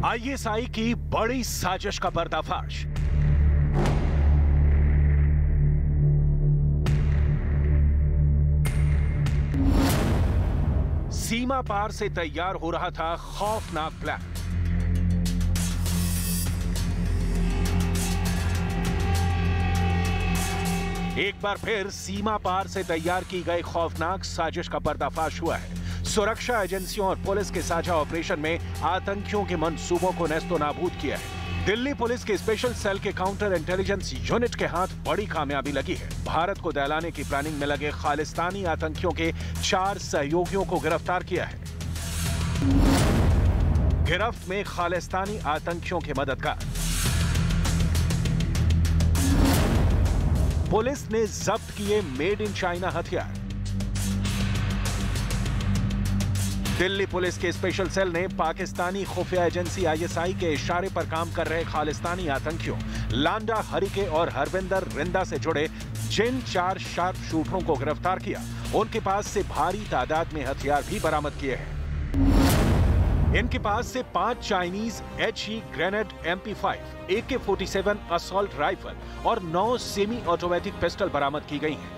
ISI की बड़ी साजिश का पर्दाफाश। सीमा पार से तैयार हो रहा था खौफनाक प्लान। एक बार फिर सीमा पार से तैयार की गई खौफनाक साजिश का पर्दाफाश हुआ है। सुरक्षा एजेंसियों और पुलिस के साझा ऑपरेशन में आतंकियों के मंसूबों को नेस्तनाबूद किया है। दिल्ली पुलिस के स्पेशल सेल के काउंटर इंटेलिजेंस यूनिट के हाथ बड़ी कामयाबी लगी है। भारत को दहलाने की प्लानिंग में लगे खालिस्तानी आतंकियों के 4 सहयोगियों को गिरफ्तार किया है। गिरफ्त में खालिस्तानी आतंकियों के मददगार। पुलिस ने जब्त किए मेड इन चाइना हथियार। दिल्ली पुलिस के स्पेशल सेल ने पाकिस्तानी खुफिया एजेंसी आईएसआई के इशारे पर काम कर रहे खालिस्तानी आतंकियों लांडा हरिके और हरविंदर रिंदा से जुड़े जिन 4 शार्प शूटरों को गिरफ्तार किया, उनके पास से भारी तादाद में हथियार भी बरामद किए हैं। इनके पास से 5 Chinese HE grenade MP5, AK-47 assault rifle और 9 सेमी ऑटोमेटिक पिस्टल बरामद की गई हैं।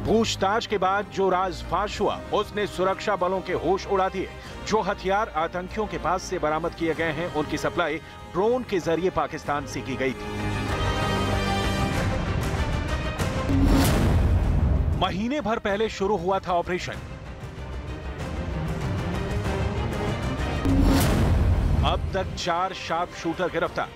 पूछताछ के बाद जो राज फाश हुआ, उसने सुरक्षा बलों के होश उड़ा दिए। जो हथियार आतंकियों के पास से बरामद किए गए हैं, उनकी सप्लाई ड्रोन के जरिए पाकिस्तान से की गई थी। महीने भर पहले शुरू हुआ था ऑपरेशन। अब तक 4 शार्प शूटर गिरफ्तार।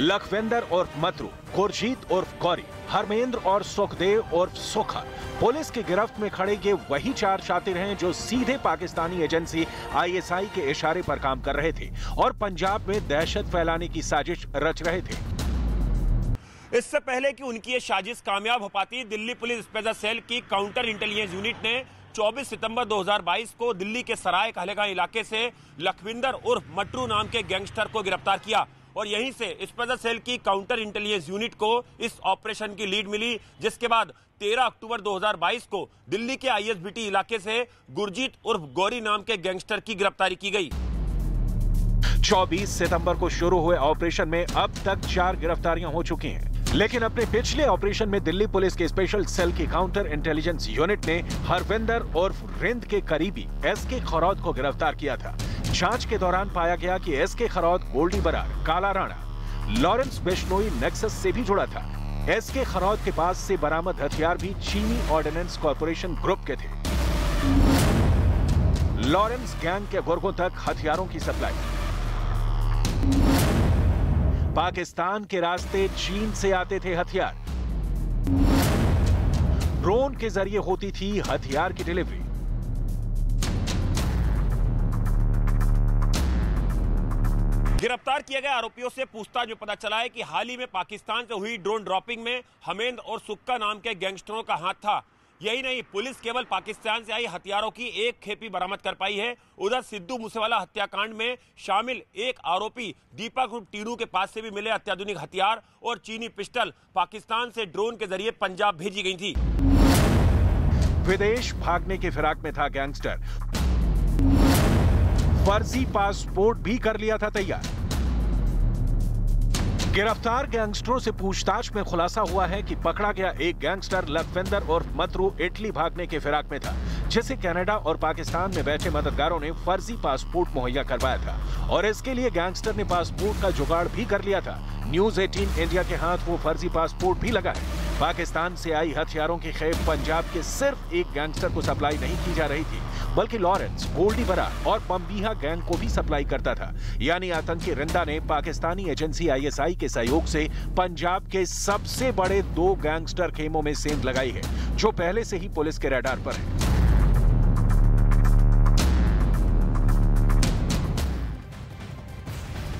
लखविंदर उर्फ मतरू, गुरजीत उर्फ गौरी, हरमेंद्र और सुखदेव उर्फ सुखा पुलिस की गिरफ्त में खड़े ये वही 4 शातिर हैं जो सीधे पाकिस्तानी एजेंसी आईएसआई के इशारे पर काम कर रहे थे और पंजाब में दहशत फैलाने की साजिश रच रहे थे। इससे पहले कि उनकी ये साजिश कामयाब हो पाती, दिल्ली पुलिस स्पेशल सेल की काउंटर इंटेलिजेंस यूनिट ने 24 सितंबर 2022 को दिल्ली के सराय कहलेगांव इलाके से लखविंदर उर्फ मटरू नाम के गैंगस्टर को गिरफ्तार किया और यहीं से स्पेशल सेल की काउंटर इंटेलिजेंस यूनिट को इस ऑपरेशन की लीड मिली, जिसके बाद 13 अक्टूबर 2022 को दिल्ली के ISBT इलाके से गुरजीत उर्फ गौरी नाम के गैंगस्टर की गिरफ्तारी की गई। 24 सितंबर को शुरू हुए ऑपरेशन में अब तक 4 गिरफ्तारियां हो चुकी हैं, लेकिन अपने पिछले ऑपरेशन में दिल्ली पुलिस के स्पेशल सेल की काउंटर इंटेलिजेंस यूनिट ने हरविंदर उर्फ रिंद के करीबी SK खरौद को गिरफ्तार किया था। जांच के दौरान पाया गया कि SK खरौद गोल्डी बरार, काला राणा, लॉरेंस बिश्नोई नेक्सस से भी जुड़ा था। SK खरौद के पास से बरामद हथियार भी चीनी ऑर्डिनेंस कॉर्पोरेशन ग्रुप के थे। लॉरेंस गैंग के गुर्गों तक हथियारों की सप्लाई पाकिस्तान के रास्ते चीन से आते थे हथियार। ड्रोन के जरिए होती थी हथियार की डिलीवरी। गिरफ्तार किए गए आरोपियों से पूछताछ में पता चला है कि हाल ही में पाकिस्तान से हुई ड्रोन ड्रॉपिंग में हमेंद्र और सुक्का नाम के गैंगस्टरों का हाथ था। यही नहीं, पुलिस केवल पाकिस्तान से आई हथियारों की एक खेपी बरामद कर पाई है। उधर सिद्धू मूसेवाला हत्याकांड में शामिल एक आरोपी दीपक उर्फ टीनू के पास से भी मिले अत्याधुनिक हथियार और चीनी पिस्टल पाकिस्तान से ड्रोन के जरिए पंजाब भेजी गई थी। विदेश भागने की फिराक में था गैंगस्टर, फर्जी पासपोर्ट भी कर लिया था तैयार। गिरफ्तार गैंगस्टरों से पूछताछ में खुलासा हुआ है कि पकड़ा गया एक गैंगस्टर लखविंदर उर्फ मतरू इटली भागने के फिराक में था, जिसे कनाडा और पाकिस्तान में बैठे मददगारों ने फर्जी पासपोर्ट मुहैया करवाया था और इसके लिए गैंगस्टर ने पासपोर्ट का जुगाड़ भी कर लिया था। न्यूज 18 इंडिया के हाथ वो फर्जी पासपोर्ट भी लगा है। पाकिस्तान से आई हथियारों की खेप पंजाब के सिर्फ एक गैंगस्टर को सप्लाई नहीं की जा रही थी, बल्कि लॉरेंस, गोल्डी बरार और बम्बीहा गैंग को भी सप्लाई करता था। यानी आतंकी रिंदा ने पाकिस्तानी एजेंसी आईएसआई के सहयोग से पंजाब के सबसे बड़े 2 गैंगस्टर खेमों में सेंध लगाई है, जो पहले से ही पुलिस के रडार पर है।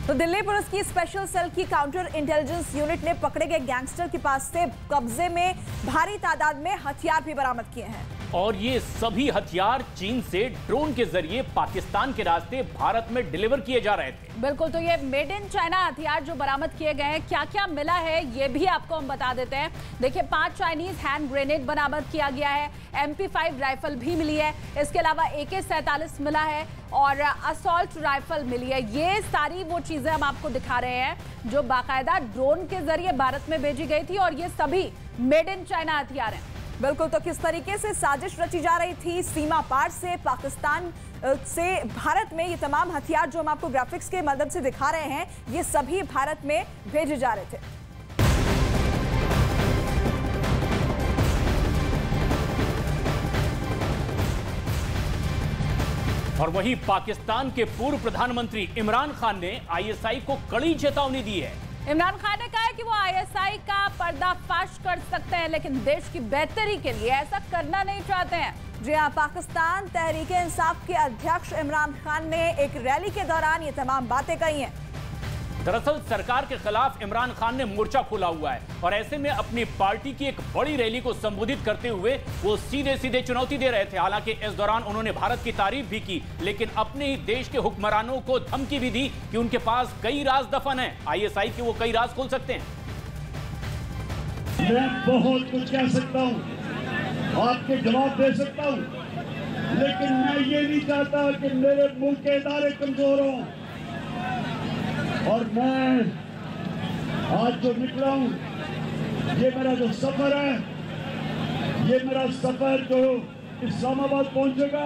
तो दिल्ली पुलिस की स्पेशल सेल की काउंटर इंटेलिजेंस यूनिट ने पकड़े गए गैंगस्टर के पास से कब्जे में भारी तादाद में हथियार भी बरामद किए हैं। और ये सभी हथियार चीन से ड्रोन के जरिए पाकिस्तान के रास्ते भारत में डिलीवर किए जा रहे थे। बिल्कुल, तो ये मेड इन चाइना हथियार जो बरामद किए गए हैं, क्या क्या मिला है ये भी आपको हम बता देते हैं। देखिए, 5 चाइनीज हैंड ग्रेनेड बरामद किया गया है, MP5 राइफल भी मिली है, इसके अलावा AK-47 मिला है और असॉल्ट राइफल मिली है। ये सारी वो चीजें हम आपको दिखा रहे हैं जो बाकायदा ड्रोन के जरिए भारत में भेजी गई थी और ये सभी मेड इन चाइना हथियार हैं। बिल्कुल, तो किस तरीके से साजिश रची जा रही थी सीमा पार से पाकिस्तान से भारत में, ये तमाम हथियार जो हम आपको ग्राफिक्स के मदद से दिखा रहे हैं, ये सभी भारत में भेजे जा रहे थे। और वहीं पाकिस्तान के पूर्व प्रधानमंत्री इमरान खान ने ISI को कड़ी चेतावनी दी है। इमरान खान ने कहा है कि वो ISI का पर्दाफाश कर सकते हैं, लेकिन देश की बेहतरी के लिए ऐसा करना नहीं चाहते हैं। जी हाँ, पाकिस्तान तहरीक-ए-इंसाफ के अध्यक्ष इमरान खान ने एक रैली के दौरान ये तमाम बातें कही हैं। दरअसल सरकार के खिलाफ इमरान खान ने मोर्चा खोला हुआ है और ऐसे में अपनी पार्टी की एक बड़ी रैली को संबोधित करते हुए वो सीधे सीधे चुनौती दे रहे थे। हालांकि इस दौरान उन्होंने भारत की तारीफ भी की, लेकिन अपने ही देश के हुक्मरानों को धमकी भी दी कि उनके पास कई राज दफन है, ISI के वो कई राज खोल सकते हैं। मैं बहुत कुछ कह सकता हूँ, आपके जवाब दे सकता हूँ, लेकिन मैं ये नहीं चाहता कि मेरे मुल्क के इदारे कमजोर हों। और मैं आज जो निकला हूँ, ये मेरा जो सफर है, ये मेरा सफर जो इस्लामाबाद पहुंचेगा,